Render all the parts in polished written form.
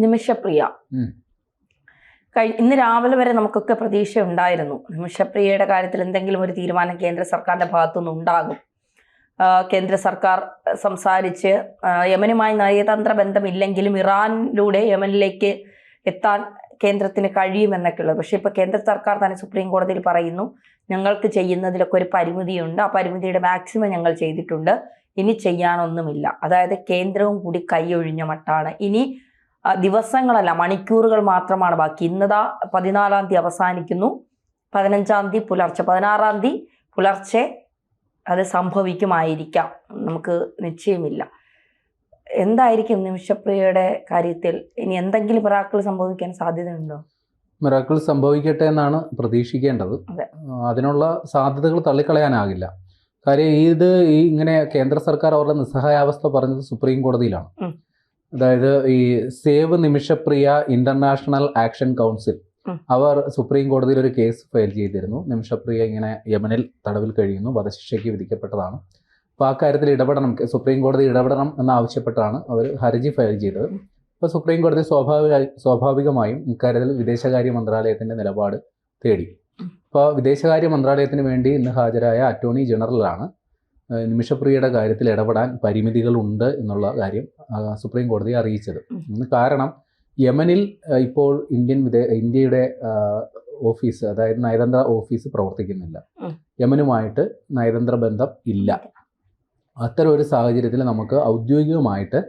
നിമിഷപ്രിയ. ഇന്ന് രാവിലെ വരെ നമുക്കൊക്കെ പ്രതീക്ഷ ഉണ്ടായിരുന്നു നിമിഷപ്രിയയുടെ കാര്യത്തിൽ എന്തെങ്കിലും ഒരു തീരുമാനം കേന്ദ്ര സർക്കാരിന്റെ ഭാഗത്തുനിന്ന് ഉണ്ടാകും. കേന്ദ്ര സർക്കാർ സംസാരിച്ച് യമനുമായി നയതന്ത്ര ബന്ധമില്ലെങ്കിലും ഇറാനിലൂടെ യമനിലേക്ക് എത്താൻ കേന്ദ്രത്തിന് കഴിയുമെന്നൊക്കെയുള്ളത്. പക്ഷെ ഇപ്പൊ കേന്ദ്ര സർക്കാർ തന്നെ സുപ്രീം കോടതിയിൽ പറയുന്നു, ഞങ്ങൾക്ക് ചെയ്യുന്നതിലൊക്കെ ഒരു പരിമിതിയുണ്ട്, ആ പരിമിതിയുടെ മാക്സിമം ഞങ്ങൾ ചെയ്തിട്ടുണ്ട്, ഇനി ചെയ്യാനൊന്നുമില്ല. അതായത് കേന്ദ്രവും കൂടി കൈയൊഴിഞ്ഞ മട്ടാണ്. ഇനി ദിവസങ്ങളല്ല, മണിക്കൂറുകൾ മാത്രമാണ് ബാക്കി. ഇന്നതാ 14-ാം തീയതി അവസാനിക്കുന്നു, 15-ാം തീയതി പുലർച്ചെ, 16-ാം തീയതി പുലർച്ചെ അത് സംഭവിക്കുമായിരിക്കാം, നമുക്ക് നിശ്ചയമില്ല. എന്തായിരിക്കും നിമിഷപ്രിയയുടെ കാര്യത്തിൽ ഇനി എന്തെങ്കിലും മിറാക്കിൾ സംഭവിക്കാൻ സാധ്യതയുണ്ടോ? മിറാക്കിൾ സംഭവിക്കട്ടെ എന്നാണ് പ്രതീക്ഷിക്കേണ്ടത്. അതിനുള്ള സാധ്യതകൾ തള്ളിക്കളയാനാകില്ല. കാര്യം ഇങ്ങനെ കേന്ദ്ര സർക്കാർ അവരുടെ നിസ്സഹായാവസ്ഥ പറഞ്ഞത് സുപ്രീം കോടതിയിലാണ്. അതായത് ഈ save Nimishapriya international action council അവർ സുപ്രീം കോടതിയിൽ ഒരു കേസ് ഫയൽ ചെയ്തിരുന്നു. നിമിഷപ്രിയ ഇങ്ങനെ യമനിൽ തടവിൽ കഴിയുന്നു, വധശിക്ഷയ്ക്ക് വിധിക്കപ്പെട്ടതാണ്. അപ്പോൾ ആ കാര്യത്തിൽ ഇടപെടണം, സുപ്രീം കോടതി ഇടപെടണം എന്നാവശ്യപ്പെട്ടാണ് അവർ ഹർജി ഫയൽ ചെയ്തത്. അപ്പോൾ സുപ്രീം കോടതി സ്വാഭാവികമായും ഇക്കാര്യത്തിൽ വിദേശകാര്യ മന്ത്രാലയത്തിൻ്റെ നിലപാട് തേടി. അപ്പോൾ വിദേശകാര്യ മന്ത്രാലയത്തിന് വേണ്ടി ഇന്ന് ഹാജരായ അറ്റോർണി ജനറലാണ് നിമിഷപ്രിയയുടെ കാര്യത്തിൽ ഇടപെടാൻ പരിമിതികളുണ്ട് എന്നുള്ള കാര്യം സുപ്രീം കോടതിയെ അറിയിച്ചത്. കാരണം യമനിൽ ഇപ്പോൾ ഇന്ത്യയുടെ ഓഫീസ്, അതായത് നയതന്ത്ര ഓഫീസ് പ്രവർത്തിക്കുന്നില്ല. യമനുമായിട്ട് നയതന്ത്ര ബന്ധം ഇല്ല. അത്തരം ഒരു സാഹചര്യത്തിൽ നമുക്ക് ഔദ്യോഗികമായിട്ട്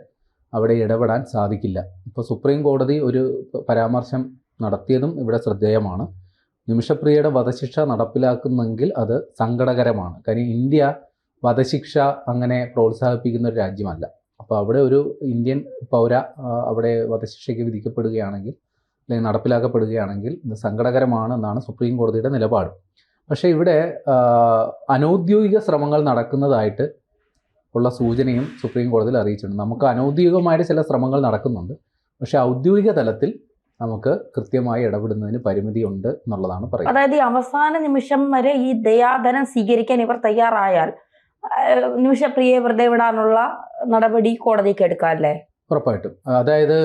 അവിടെ ഇടപെടാൻ സാധിക്കില്ല. ഇപ്പോൾ സുപ്രീം കോടതി ഒരു പരാമർശം നടത്തിയതും ഇവിടെ ശ്രദ്ധേയമാണ്. നിമിഷപ്രിയയുടെ വധശിക്ഷ നടപ്പിലാക്കുന്നെങ്കിൽ അത് സങ്കടകരമാണ്. കാര്യം ഇന്ത്യ വധശിക്ഷ അങ്ങനെ പ്രോത്സാഹിപ്പിക്കുന്ന ഒരു രാജ്യമല്ല. അപ്പോൾ അവിടെ ഒരു ഇന്ത്യൻ പൗര അവിടെ വധശിക്ഷയ്ക്ക് വിധിക്കപ്പെടുകയാണെങ്കിൽ അല്ലെങ്കിൽ നടപ്പിലാക്കപ്പെടുകയാണെങ്കിൽ ഇത് സങ്കടകരമാണ് എന്നാണ് സുപ്രീം കോടതിയുടെ നിലപാട്. പക്ഷേ ഇവിടെ അനൗദ്യോഗിക ശ്രമങ്ങൾ നടക്കുന്നതായിട്ട് ഉള്ള സൂചനയും സുപ്രീം കോടതിയിൽ അറിയിച്ചിട്ടുണ്ട്. നമുക്ക് അനൗദ്യോഗികമായിട്ട് ചില ശ്രമങ്ങൾ നടക്കുന്നുണ്ട്, പക്ഷേ ഔദ്യോഗിക തലത്തിൽ നമുക്ക് കൃത്യമായി ഇടപെടുന്നതിന് പരിമിതിയുണ്ട് എന്നുള്ളതാണ് പറയുന്നത്. അതായത് ഈ അവസാന നിമിഷം വരെ ഈ ദയാധനം സ്വീകരിക്കാൻ ഇവർ തയ്യാറായാൽ നിമിഷപ്രിയയെ വെറുതെ വിടാനുള്ള നടപടി കോടതിക്ക് എടുക്കാമല്ലേ? ഉറപ്പായിട്ടും. അതായത്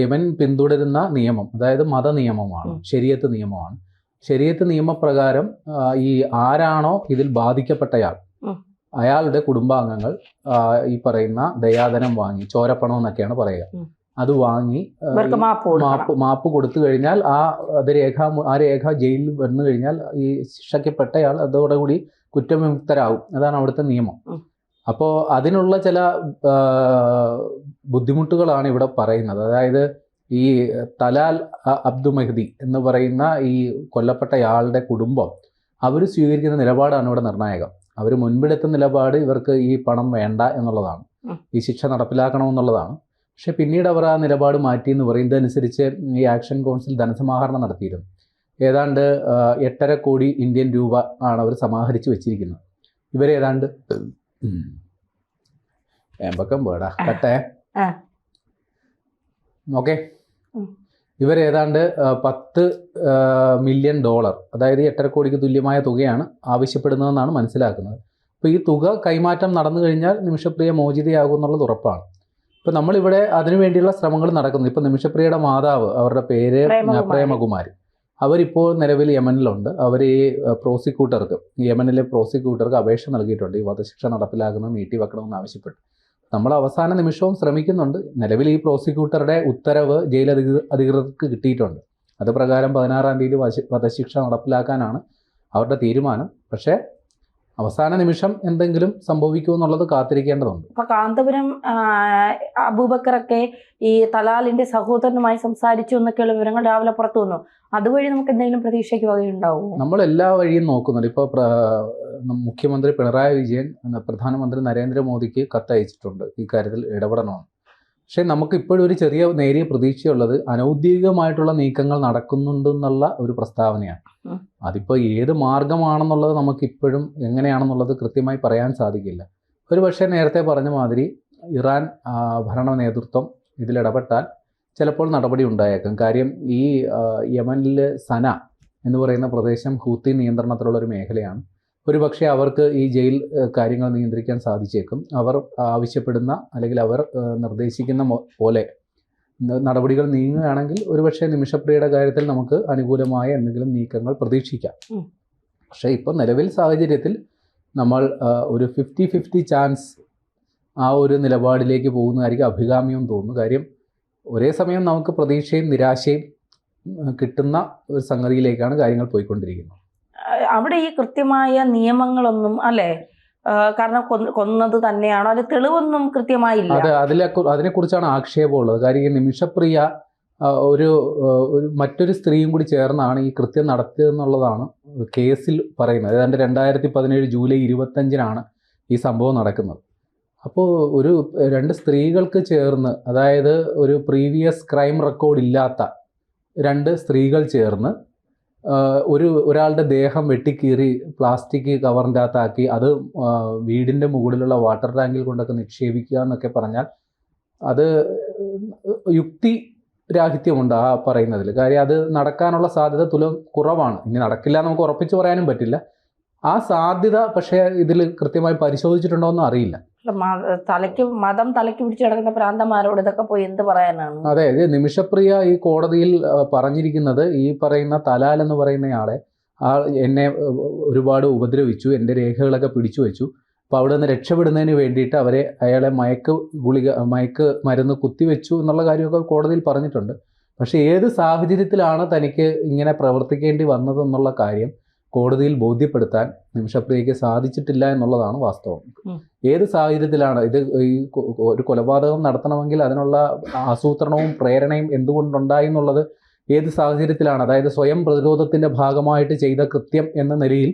യമൻ പിന്തുടരുന്ന നിയമം, അതായത് മത നിയമമാണ്, ശരീഅത്ത് നിയമമാണ്. ശരീഅത്ത് നിയമപ്രകാരം ഈ ആരാണോ ഇതിൽ ബാധിക്കപ്പെട്ടയാൾ, അയാളുടെ കുടുംബാംഗങ്ങൾ ഈ പറയുന്ന ദയാധനം വാങ്ങി, ചോരപ്പണം എന്നൊക്കെയാണ് പറയുക, അത് വാങ്ങി മാപ്പ് കൊടുത്തു കഴിഞ്ഞാൽ ആ രേഖ ജയിലിൽ വന്നു കഴിഞ്ഞാൽ ഈ ശിക്ഷിക്കപ്പെട്ടയാൾ അതോടുകൂടി കുറ്റവിമുക്തരാകും. അതാണ് അവിടുത്തെ നിയമം. അപ്പോൾ അതിനുള്ള ചില ബുദ്ധിമുട്ടുകളാണ് ഇവിടെ പറയുന്നത്. അതായത് ഈ തലാൽ അബ്ദു മെഹ്ദി എന്ന് പറയുന്ന ഈ കൊല്ലപ്പെട്ടയാളുടെ കുടുംബം അവർ സ്വീകരിക്കുന്ന നിലപാടാണ് ഇവിടെ നിർണായകം. അവർ മുൻപിലെത്തുന്ന നിലപാട് ഇവർക്ക് ഈ പണം വേണ്ട എന്നുള്ളതാണ്, ഈ ശിക്ഷ നടപ്പിലാക്കണമെന്നുള്ളതാണ്. പക്ഷെ പിന്നീട് അവർ ആ നിലപാട് മാറ്റി എന്ന് പറയുന്നതനുസരിച്ച് ഈ ആക്ഷൻ കൗൺസിൽ ധനസമാഹരണം നടത്തിയിരുന്നു. ഏതാണ്ട് 8.5 കോടി ഇന്ത്യൻ രൂപ ആണ് അവർ സമാഹരിച്ച് വെച്ചിരിക്കുന്നത്. ഇവരേതാണ്ട് ഇവരേതാണ്ട് $10 മില്യൺ, അതായത് $8.5 കോടിക്ക് തുല്യമായ തുകയാണ് ആവശ്യപ്പെടുന്നതെന്നാണ് മനസ്സിലാക്കുന്നത്. അപ്പോൾ ഈ തുക കൈമാറ്റം നടന്നു കഴിഞ്ഞാൽ നിമിഷപ്രിയ മോചിതയാകും എന്നുള്ളത് ഉറപ്പാണ്. ഇപ്പം നമ്മളിവിടെ അതിനുവേണ്ടിയുള്ള ശ്രമങ്ങൾ നടക്കുന്നു. ഇപ്പം നിമിഷപ്രിയയുടെ മാതാവ്, അവരുടെ പേര് പ്രേമകുമാരി, അവരിപ്പോൾ നിലവിൽ യമനിലുണ്ട്. അവർ ഈ പ്രോസിക്യൂട്ടർക്ക്, യമനിലെ പ്രോസിക്യൂട്ടർക്ക് അപേക്ഷ നൽകിയിട്ടുണ്ട്, ഈ വധശിക്ഷ നടപ്പിലാക്കുന്നത് നീട്ടിവെക്കണമെന്ന് ആവശ്യപ്പെട്ടു. നമ്മൾ അവസാന നിമിഷവും ശ്രമിക്കുന്നുണ്ട്. നിലവിൽ ഈ പ്രോസിക്യൂട്ടറുടെ ഉത്തരവ് ജയിൽ അധികൃതർക്ക് കിട്ടിയിട്ടുണ്ട്. അത് പ്രകാരം 16-ാം തീയതി വധശിക്ഷ നടപ്പിലാക്കാനാണ് അവരുടെ തീരുമാനം. പക്ഷേ അവസാന നിമിഷം എന്തെങ്കിലും സംഭവിക്കുമെന്നുള്ളത് കാത്തിരിക്കേണ്ടതുണ്ട്. അപ്പൊ കാന്തപുരം അബൂബക്കറൊക്കെ ഈ തലാലിന്റെ സഹോദരനുമായി സംസാരിച്ചു എന്നൊക്കെയുള്ള വിവരങ്ങൾ രാവിലെ പുറത്തു വന്നു. അതുവഴി നമുക്ക് എന്തെങ്കിലും പ്രതീക്ഷയ്ക്ക് വകയുണ്ടാവും? നമ്മൾ എല്ലാ വഴിയും നോക്കുന്നുണ്ട്. ഇപ്പോൾ മുഖ്യമന്ത്രി പിണറായി വിജയൻ പ്രധാനമന്ത്രി നരേന്ദ്രമോദിക്ക് കത്തയച്ചിട്ടുണ്ട് ഈ കാര്യത്തിൽ ഇടപെടണമെന്ന്. പക്ഷേ നമുക്ക് ഇപ്പോഴും ഒരു നേരിയ പ്രതീക്ഷയുള്ളത് അനൗദ്യോഗികമായിട്ടുള്ള നീക്കങ്ങൾ നടക്കുന്നുണ്ടെന്നുള്ള ഒരു പ്രസ്താവനയാണ്. അതിപ്പോൾ ഏത് മാർഗമാണെന്നുള്ളത് നമുക്കിപ്പോഴും എങ്ങനെയാണെന്നുള്ളത് കൃത്യമായി പറയാൻ സാധിക്കില്ല. ഒരു പക്ഷേ നേരത്തെ പറഞ്ഞ മാതിരി ഇറാൻ ഭരണ നേതൃത്വം ഇതിലിടപെട്ടാൽ ചിലപ്പോൾ നടപടി ഉണ്ടായേക്കും. കാര്യം ഈ യമനിൽ സന എന്ന് പറയുന്ന പ്രദേശം ഹൂത്തി നിയന്ത്രണത്തിലുള്ളൊരു മേഖലയാണ്. ഒരുപക്ഷെ അവർക്ക് ഈ ജയിൽ കാര്യങ്ങൾ നിയന്ത്രിക്കാൻ സാധിച്ചേക്കും. അവർ ആവശ്യപ്പെടുന്ന അല്ലെങ്കിൽ അവർ നിർദ്ദേശിക്കുന്ന പോലെ നടപടികൾ നീങ്ങുകയാണെങ്കിൽ ഒരുപക്ഷെ നിമിഷപ്രിയയുടെ കാര്യത്തിൽ നമുക്ക് അനുകൂലമായ എന്തെങ്കിലും നീക്കങ്ങൾ പ്രതീക്ഷിക്കാം. പക്ഷേ ഇപ്പോൾ നിലവിൽ സാഹചര്യത്തിൽ നമ്മൾ ഒരു 50-50 ചാൻസ് ആ ഒരു നിലപാടിലേക്ക് പോകുന്നതായിരിക്കും അഭികാമ്യം തോന്നുന്നു. കാര്യം ഒരേ സമയം നമുക്ക് പ്രതീക്ഷയും നിരാശയും കിട്ടുന്ന ഒരു സംഗതിയിലേക്കാണ് കാര്യങ്ങൾ പോയിക്കൊണ്ടിരിക്കുന്നത്. അവിടെ ഈ കൃത്യമായ നിയമങ്ങളൊന്നും അല്ലേ, കാരണം കൊന്നത് തന്നെയാണോ, അത് തെളിവൊന്നും കൃത്യമായില്ല. അതിനെക്കുറിച്ചാണ് ആക്ഷേപമുള്ളത്. കാര്യം ഈ നിമിഷപ്രിയ ഒരു മറ്റൊരു സ്ത്രീയും കൂടി ചേർന്നാണ് ഈ കൃത്യം നടത്തിയതെന്നുള്ളതാണ് കേസിൽ പറയുന്നത്. ഏതാണ്ട് 2017 ജൂലൈ 25 ഈ സംഭവം നടക്കുന്നത്. അപ്പോൾ ഒരു 2 സ്ത്രീകൾക്ക് ചേർന്ന്, അതായത് ഒരു പ്രീവിയസ് ക്രൈം റെക്കോർഡ് ഇല്ലാത്ത 2 സ്ത്രീകൾ ചേർന്ന് ഒരാളുടെ ദേഹം വെട്ടിക്കീറി പ്ലാസ്റ്റിക് കവറിൻ്റെ അകത്താക്കി അത് വീടിൻ്റെ മുകളിലുള്ള വാട്ടർ ടാങ്കിൽ കൊണ്ടൊക്കെ നിക്ഷേപിക്കുക എന്നൊക്കെ പറഞ്ഞാൽ അത് യുക്തി രാഹിത്യമുണ്ട് ആ പറയുന്നതിൽ. കാര്യം അത് നടക്കാനുള്ള സാധ്യത തുലം കുറവാണ്. ഇനി നടക്കില്ല നമുക്ക് ഉറപ്പിച്ച് പറയാനും പറ്റില്ല. ആ സാധ്യത പക്ഷേ ഇതിൽ കൃത്യമായി പരിശോധിച്ചിട്ടുണ്ടോ എന്ന് അറിയില്ല. മതം തലയ്ക്ക് പിടിച്ച് കിടക്കുന്ന പ്രാന്തന്മാരോട് ഇതൊക്കെ പോയി എന്ത് പറയാനാണ്? അതെ, നിമിഷപ്രിയ ഈ കോടതിയിൽ പറഞ്ഞിരിക്കുന്നത് ഈ പറയുന്ന തലാൽ എന്ന് പറയുന്നയാളെ എന്നെ ഒരുപാട് ഉപദ്രവിച്ചു, എൻ്റെ രേഖകളൊക്കെ പിടിച്ചു വെച്ചു, അപ്പോൾ അവിടെ നിന്ന് രക്ഷപ്പെടുന്നതിന് വേണ്ടിയിട്ട് അയാളെ മയക്ക് മരുന്ന് കുത്തിവെച്ചു എന്നുള്ള കാര്യമൊക്കെ കോടതിയിൽ പറഞ്ഞിട്ടുണ്ട്. പക്ഷേ ഏത് സാഹചര്യത്തിലാണ് തനിക്ക് ഇങ്ങനെ പ്രവർത്തിക്കേണ്ടി വന്നതെന്നുള്ള കാര്യം കോടതിയിൽ ബോധ്യപ്പെടുത്താൻ നിമിഷപ്രിയയ്ക്ക് സാധിച്ചിട്ടില്ല എന്നുള്ളതാണ് വാസ്തവം. ഏത് സാഹചര്യത്തിലാണ് ഈ ഒരു കൊലപാതകം നടത്തണമെങ്കിൽ അതിനുള്ള ആസൂത്രണവും പ്രേരണയും എന്തുകൊണ്ടുണ്ടായി എന്നുള്ളത് ഏത് സാഹചര്യത്തിലാണ്, അതായത് സ്വയം പ്രതിരോധത്തിൻ്റെ ഭാഗമായിട്ട് ചെയ്ത കൃത്യം എന്ന നിലയിൽ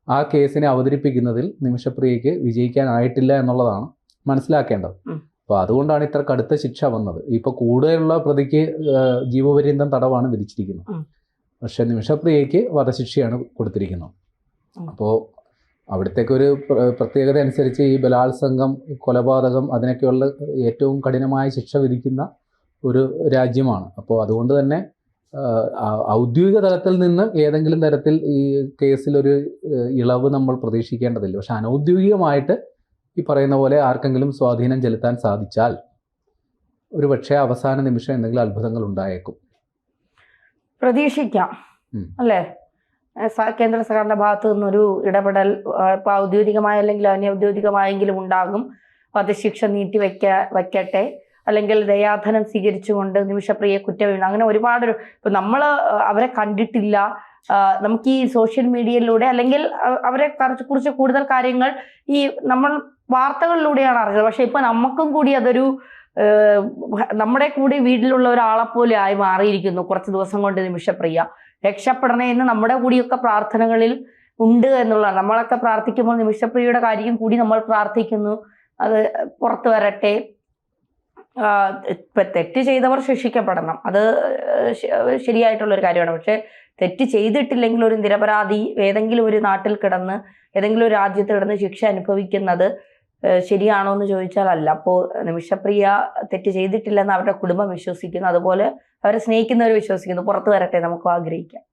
ആ കേസിനെ അവതരിപ്പിക്കുന്നതിൽ നിമിഷപ്രിയയ്ക്ക് വിജയിക്കാനായിട്ടില്ല എന്നുള്ളതാണ് മനസ്സിലാക്കേണ്ടത്. അപ്പോൾ അതുകൊണ്ടാണ് ഇത്ര കടുത്ത ശിക്ഷ വന്നത്. ഇപ്പോൾ കൂടുതലുള്ള പ്രതിക്ക് ജീവപര്യന്തം തടവാണ് വിധിച്ചിരിക്കുന്നത്. പക്ഷെ നിമിഷപ്രിയയ്ക്ക് വധശിക്ഷയാണ് കൊടുത്തിരിക്കുന്നത്. അപ്പോൾ അവിടത്തേക്കൊരു പ്രത്യേകത അനുസരിച്ച് ഈ ബലാത്സംഗം, കൊലപാതകം അതിനൊക്കെയുള്ള ഏറ്റവും കഠിനമായ ശിക്ഷ വിധിക്കുന്ന ഒരു രാജ്യമാണ്. അപ്പോൾ അതുകൊണ്ട് തന്നെ ഔദ്യോഗിക തലത്തിൽ നിന്ന് ഏതെങ്കിലും തരത്തിൽ ഈ കേസിലൊരു ഇളവ് നമ്മൾ പ്രതീക്ഷിക്കേണ്ടതില്ല. പക്ഷെ അനൗദ്യോഗികമായിട്ട് ഈ പറയുന്ന പോലെ ആർക്കെങ്കിലും സ്വാധീനം ചെലുത്താൻ സാധിച്ചാൽ ഒരു പക്ഷേ അവസാന നിമിഷം എന്തെങ്കിലും അത്ഭുതങ്ങൾ ഉണ്ടായേക്കും. പ്രതീക്ഷിക്കാം അല്ലേ? കേന്ദ്ര സർക്കാരിന്റെ ഭാഗത്തു നിന്നൊരു ഇടപെടൽ ഇപ്പൊ ഔദ്യോഗികമായ അല്ലെങ്കിൽ അനൗദ്യോഗികമായെങ്കിലും ഉണ്ടാകും. വധശിക്ഷ വയ്ക്കട്ടെ, അല്ലെങ്കിൽ ദയാധനം സ്വീകരിച്ചുകൊണ്ട് നിമിഷപ്രിയയെ കുറ്റം അങ്ങനെ ഒരുപാട്. ഇപ്പൊ നമ്മൾ അവരെ കണ്ടിട്ടില്ല, നമുക്ക് ഈ സോഷ്യൽ മീഡിയയിലൂടെ അല്ലെങ്കിൽ അവരെ കുറിച്ച് കൂടുതൽ കാര്യങ്ങൾ ഈ നമ്മൾ വാർത്തകളിലൂടെയാണ് അറിഞ്ഞത്. പക്ഷെ ഇപ്പൊ നമുക്കും കൂടി അതൊരു നമ്മുടെ കൂടി വീട്ടിലുള്ള ഒരാളെപ്പോലെ ആയി മാറിയിരിക്കുന്നു കുറച്ച് ദിവസം കൊണ്ട്. നിമിഷപ്രിയ രക്ഷപ്പെടണേ എന്ന് നമ്മുടെ കൂടിയൊക്കെ പ്രാർത്ഥനകളിൽ ഉണ്ട് എന്നുള്ളതാണ്. നമ്മളൊക്കെ പ്രാർത്ഥിക്കുമ്പോൾ നിമിഷപ്രിയയുടെ കാര്യം കൂടി നമ്മൾ പ്രാർത്ഥിക്കുന്നു, അത് പുറത്തു വരട്ടെ. ഇപ്പൊ തെറ്റ് ചെയ്തവർ ശിക്ഷിക്കപ്പെടണം, അത് ശരിയായിട്ടുള്ളൊരു കാര്യമാണ്. പക്ഷെ തെറ്റ് ചെയ്തിട്ടില്ലെങ്കിൽ ഒരു നിരപരാധി ഏതെങ്കിലും ഒരു നാട്ടിൽ കിടന്ന് ഏതെങ്കിലും ഒരു രാജ്യത്ത് കിടന്ന് ശിക്ഷ അനുഭവിക്കുന്നത് ശരിയാണോ എന്ന് ചോദിച്ചാൽ അല്ല. അപ്പോൾ നിമിഷപ്രിയ തെറ്റ് ചെയ്തിട്ടില്ലെന്ന് അവരുടെ കുടുംബം വിശ്വസിക്കുന്നു, അതുപോലെ അവരെ സ്നേഹിക്കുന്നവർ വിശ്വസിക്കുന്നു. പുറത്തു വരട്ടെ, നമുക്ക് ആഗ്രഹിക്കാം.